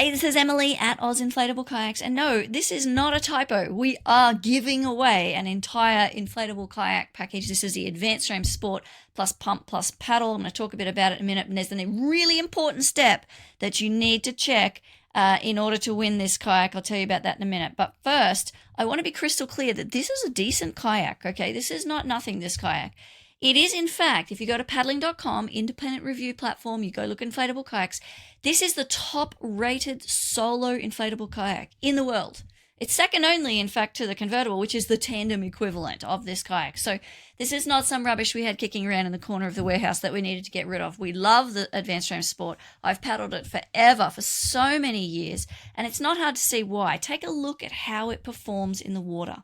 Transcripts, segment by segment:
Hey, this is Emily at Inflatable Kayaks, and no, this is not a typo. We are giving away an entire inflatable kayak package. This is the AdvancedFrame Sport plus Pump plus Paddle. I'm going to talk a bit about it in a minute, and there's a really important step that you need to check in order to win this kayak. I'll tell you about that in a minute. But first, I want to be crystal clear that this is a decent kayak, okay? This is not nothing, this kayak. It is, in fact, if you go to paddling.com, independent review platform, you go look inflatable kayaks, this is the top rated solo inflatable kayak in the world. It's second only, in fact, to the convertible, which is the tandem equivalent of this kayak. So this is not some rubbish we had kicking around in the corner of the warehouse that we needed to get rid of. We love the AdvancedFrame Sport. I've paddled it forever, for so many years, and it's not hard to see why. Take a look at how it performs in the water.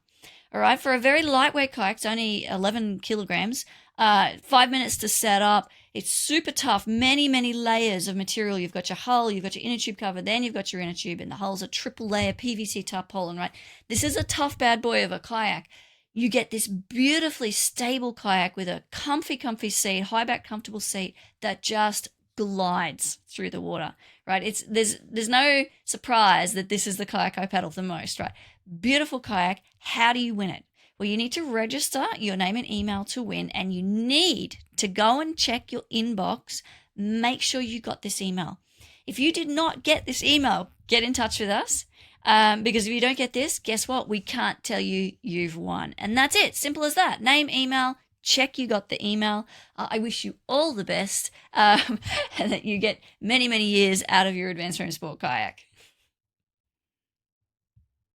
All right, for a very lightweight kayak, it's only 11 kilograms, 5 minutes to set up. It's super tough, many layers of material. You've got your hull, you've got your inner tube cover, then you've got your inner tube, and the hull's a triple layer PVC tarpaulin, right? This is a tough bad boy of a kayak. You get this beautifully stable kayak with a comfy seat, high back comfortable seat that just glides through the water, right? There's no surprise that this is the kayak I paddle the most, right? Beautiful kayak. How do you win it? Well, you need to register your name and email to win, and you need to go and check your inbox. Make sure you got this email. If you did not get this email, get in touch with us, because if you don't get this, guess what? We can't tell you you've won. And that's it. Simple as that. Name, email, check you got the email. I wish you all the best, and that you get many years out of your AdvancedFrame Sport Kayak.